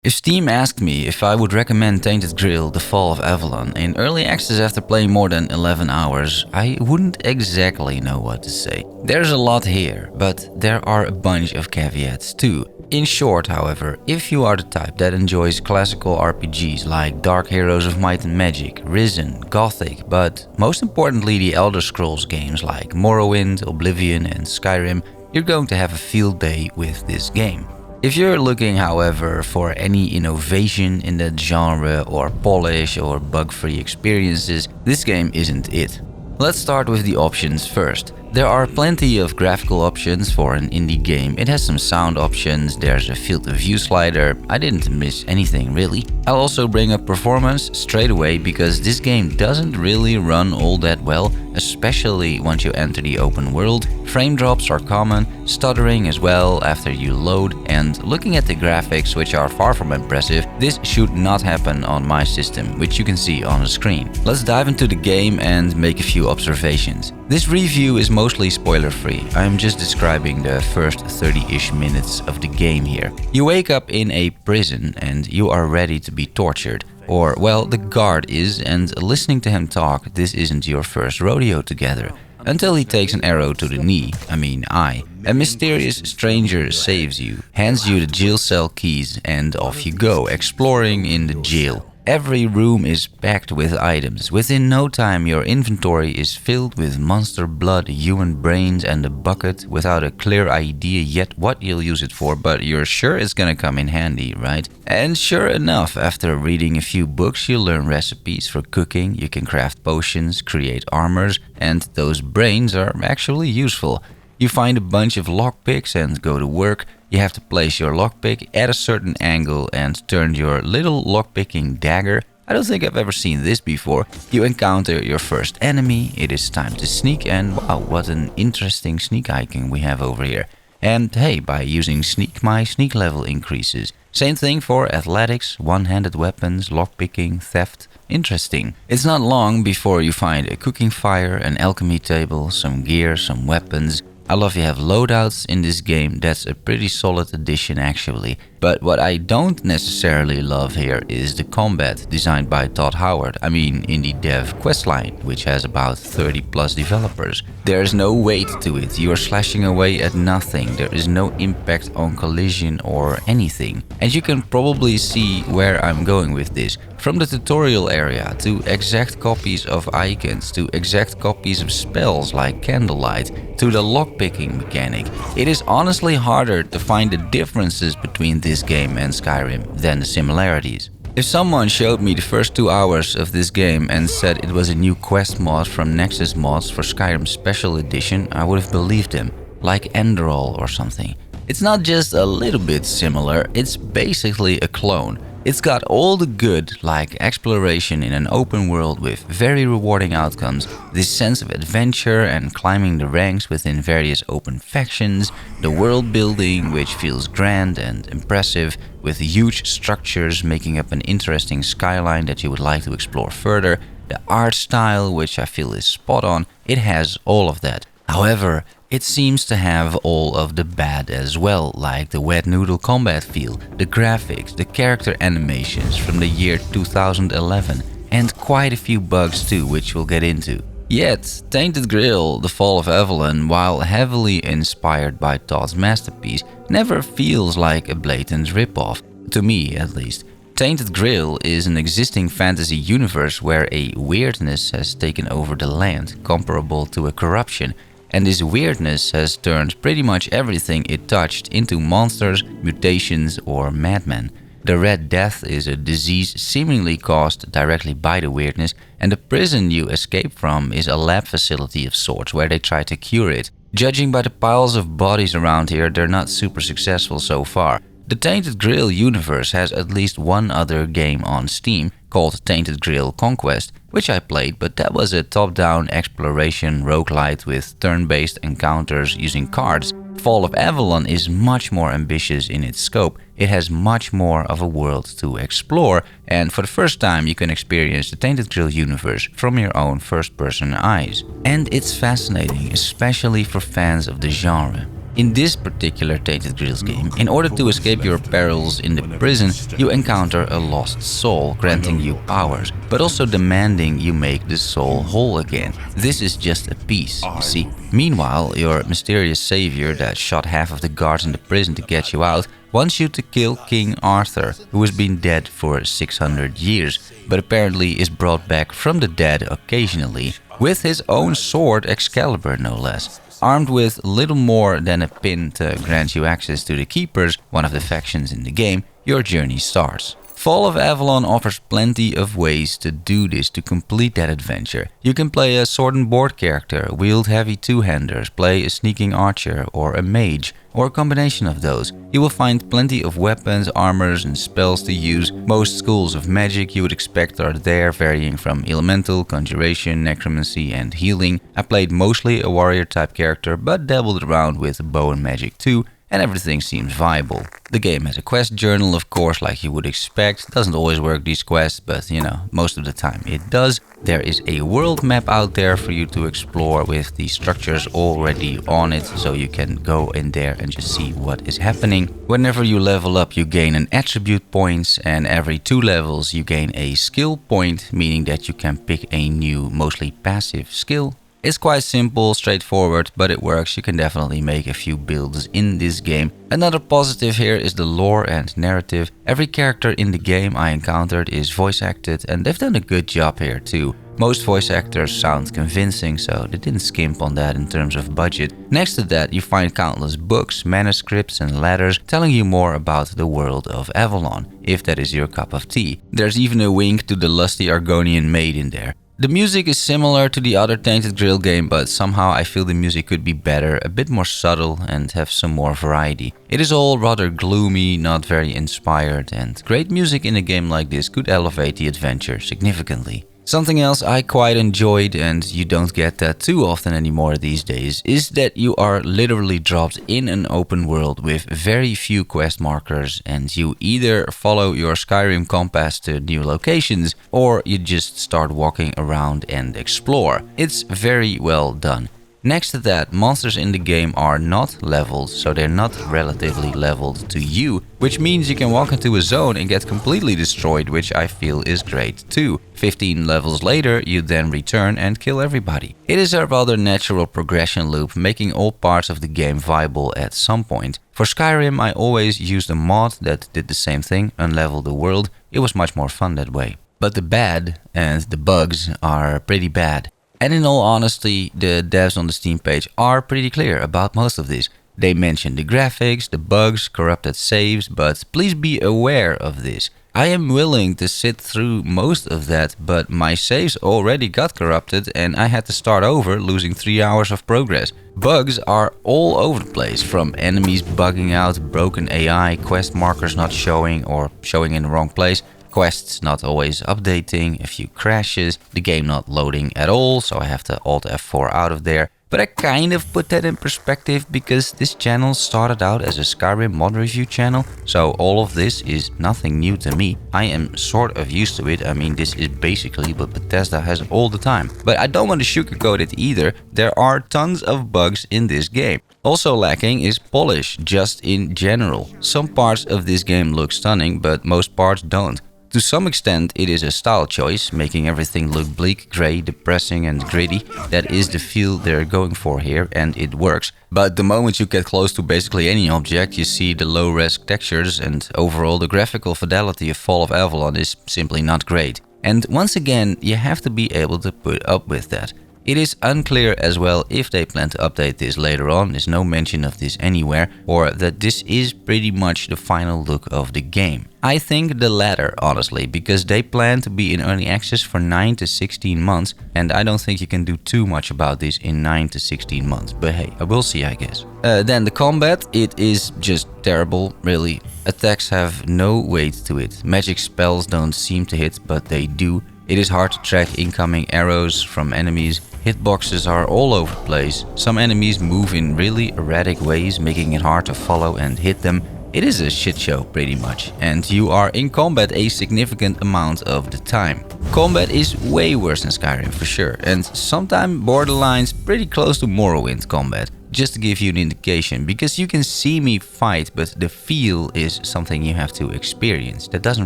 If Steam asked me if I would recommend Tainted Grail: The Fall of Avalon in early access after playing more than 11 hours, I wouldn't exactly know what to say. There's a lot here, but there are a bunch of caveats too. In short, however, if you are the type that enjoys classical RPGs like Dark Heroes of Might and Magic, Risen, Gothic, but most importantly the Elder Scrolls games like Morrowind, Oblivion and Skyrim, you're going to have a field day with this game. If you're looking, however, for any innovation in that genre or polish or bug-free experiences, this game isn't it. Let's start with the options first. There are plenty of graphical options for an indie game. It has some sound options, there's a field of view slider. I didn't miss anything really. I'll also bring up performance straight away because this game doesn't really run all that well, especially once you enter the open world. Frame drops are common, stuttering as well after you load, and looking at the graphics, which are far from impressive, this should not happen on my system, which you can see on the screen. Let's dive into the game and make a few observations. This review is mostly spoiler-free. I'm just describing the first 30-ish minutes of the game here. You wake up in a prison and you are ready to be tortured. Or, well, the guard is, and listening to him talk, this isn't your first rodeo together. Until he takes an arrow to the knee, eye. A mysterious stranger saves you, hands you the jail cell keys, and off you go, exploring in the jail. Every room is packed with items. Within no time your inventory is filled with monster blood, human brains and a bucket without a clear idea yet what you'll use it for, but you're sure it's gonna come in handy, right? And sure enough, after reading a few books you'll learn recipes for cooking, you can craft potions, create armors, and those brains are actually useful. You find a bunch of lockpicks and go to work. You have to place your lockpick at a certain angle and turn your little lockpicking dagger. I don't think I've ever seen this before. You encounter your first enemy, it is time to sneak, and wow, what an interesting sneak icon we have over here. And hey, by using sneak, my sneak level increases. Same thing for athletics, one-handed weapons, lockpicking, theft. Interesting. It's not long before you find a cooking fire, an alchemy table, some gear, some weapons. I love you have loadouts in this game, that's a pretty solid addition actually. But what I don't necessarily love here is the combat designed by Todd, indie dev Questline, which has about 30 plus developers. There's no weight to it, you are slashing away at nothing, there is no impact on collision or anything. And you can probably see where I'm going with this. From the tutorial area to exact copies of icons to exact copies of spells like Candlelight to the lockpicking mechanic. It is honestly harder to find the differences between this game and Skyrim than the similarities. If someone showed me the first 2 hours of this game and said it was a new quest mod from Nexus Mods for Skyrim Special Edition, I would have believed them, like Enderall or something. It's not just a little bit similar, it's basically a clone. It's got all the good, like exploration in an open world with very rewarding outcomes, this sense of adventure and climbing the ranks within various open factions, the world building which feels grand and impressive, with huge structures making up an interesting skyline that you would like to explore further, the art style which I feel is spot on, it has all of that. However, it seems to have all of the bad as well, like the wet noodle combat feel, the graphics, the character animations from the year 2011, and quite a few bugs too, which we'll get into. Yet, Tainted Grail: The Fall of Avalon, while heavily inspired by Todd's masterpiece, never feels like a blatant ripoff, to me at least. Tainted Grail is an existing fantasy universe where a weirdness has taken over the land, comparable to a corruption. And this weirdness has turned pretty much everything it touched into monsters, mutations or madmen. The Red Death is a disease seemingly caused directly by the weirdness, and the prison you escape from is a lab facility of sorts where they try to cure it. Judging by the piles of bodies around here, they're not super successful so far. The Tainted Grail universe has at least one other game on Steam called Tainted Grail Conquest, which I played, but that was a top-down exploration roguelite with turn-based encounters using cards. Fall of Avalon is much more ambitious in its scope. It has much more of a world to explore, and for the first time you can experience the Tainted Grail universe from your own first-person eyes. And it's fascinating, especially for fans of the genre. In this particular Tainted Grail's game, in order to escape your perils in the prison, you encounter a lost soul, granting you powers, but also demanding you make the soul whole again. This is just a piece, you see. Meanwhile, your mysterious savior that shot half of the guards in the prison to get you out wants you to kill King Arthur, who has been dead for 600 years, but apparently is brought back from the dead occasionally, with his own sword Excalibur no less. Armed with little more than a pin to grant you access to the Keepers, one of the factions in the game, your journey starts. Fall of Avalon offers plenty of ways to do this to complete that adventure. You can play a sword and board character, wield heavy two-handers, play a sneaking archer or a mage, or a combination of those. You will find plenty of weapons, armors and spells to use. Most schools of magic you would expect are there, varying from elemental, conjuration, necromancy and healing. I played mostly a warrior type character, but dabbled around with bow and magic too, and everything seems viable. The game has a quest journal, of course, like you would expect. Doesn't always work, these quests, but you know, most of the time it does. There is a world map out there for you to explore with the structures already on it, so you can go in there and just see what is happening. Whenever you level up, you gain an attribute points, and every 2 levels you gain a skill point, meaning that you can pick a new, mostly passive skill. It's quite simple, straightforward, but it works. You can definitely make a few builds in this game. Another positive here is the lore and narrative. Every character in the game I encountered is voice acted, and they've done a good job here too. Most voice actors sound convincing, so they didn't skimp on that in terms of budget. Next to that, you find countless books, manuscripts and letters telling you more about the world of Avalon, if that is your cup of tea. There's even a wink to the lusty Argonian maid in there. The music is similar to the other Tainted Grail game, but somehow I feel the music could be better, a bit more subtle and have some more variety. It is all rather gloomy, not very inspired, and great music in a game like this could elevate the adventure significantly. Something else I quite enjoyed, and you don't get that too often anymore these days, is that you are literally dropped in an open world with very few quest markers, and you either follow your Skyrim compass to new locations or you just start walking around and explore. It's very well done. Next to that, monsters in the game are not leveled, so they're not relatively leveled to you, which means you can walk into a zone and get completely destroyed, which I feel is great too. 15 levels later, you then return and kill everybody. It is a rather natural progression loop, making all parts of the game viable at some point. For Skyrim, I always used a mod that did the same thing, unlevel the world. It was much more fun that way. But the bad and the bugs are pretty bad. And in all honesty, the devs on the Steam page are pretty clear about most of this. They mention the graphics, the bugs, corrupted saves, but please be aware of this. I am willing to sit through most of that, but my saves already got corrupted and I had to start over, losing 3 hours of progress. Bugs are all over the place, from enemies bugging out, broken AI, quest markers not showing or showing in the wrong place, quests not always updating, a few crashes, the game not loading at all, so I have to Alt F4 out of there. But I kind of put that in perspective because this channel started out as a Skyrim mod review channel, so all of this is nothing new to me. I am sort of used to it. I mean, this is basically what Bethesda has all the time. But I don't want to sugarcoat it either. There are tons of bugs in this game. Also lacking is polish, just in general. Some parts of this game look stunning, but most parts don't. To some extent, it is a style choice, making everything look bleak, grey, depressing and gritty. That is the feel they're going for here, and it works. But the moment you get close to basically any object, you see the low-res textures, and overall the graphical fidelity of Fall of Avalon is simply not great. And once again, you have to be able to put up with that. It is unclear as well if they plan to update this later on, there's no mention of this anywhere, or that this is pretty much the final look of the game. I think the latter, honestly, because they plan to be in early access for 9 to 16 months, and I don't think you can do too much about this in 9 to 16 months, but hey, I will see, I guess. Then the combat, it is just terrible, really. Attacks have no weight to it. Magic spells don't seem to hit, but they do. It is hard to track incoming arrows from enemies. Hitboxes are all over the place. Some enemies move in really erratic ways, making it hard to follow and hit them. It is a shit show pretty much, and you are in combat a significant amount of the time. Combat is way worse than Skyrim for sure, and sometimes borderlines pretty close to Morrowind combat. Just to give you an indication, because you can see me fight, but the feel is something you have to experience. That doesn't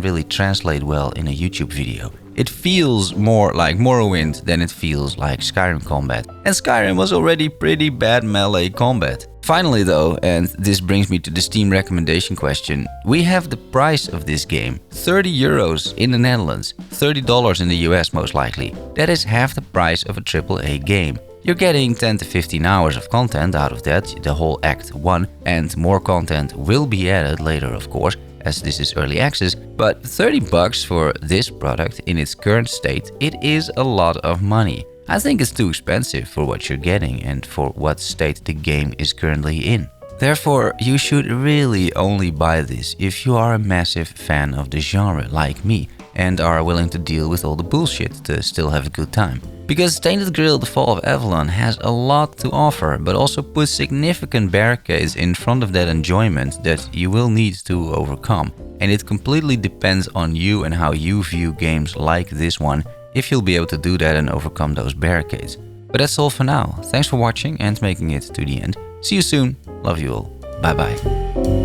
really translate well in a YouTube video. It feels more like Morrowind than it feels like Skyrim combat. And Skyrim was already pretty bad melee combat. Finally though, and this brings me to the Steam recommendation question, we have the price of this game. 30 euros in the Netherlands, $30 in the US most likely. That is half the price of a AAA game. You're getting 10 to 15 hours of content out of that, the whole Act 1, and more content will be added later of course, as this is early access, but 30 bucks for this product in its current state, it is a lot of money. I think it's too expensive for what you're getting and for what state the game is currently in. Therefore, you should really only buy this if you are a massive fan of the genre like me and are willing to deal with all the bullshit to still have a good time. Because Tainted Grail The Fall of Avalon has a lot to offer, but also puts significant barricades in front of that enjoyment that you will need to overcome. And it completely depends on you and how you view games like this one, if you'll be able to do that and overcome those barricades. But that's all for now. Thanks for watching and making it to the end. See you soon. Love you all. Bye bye.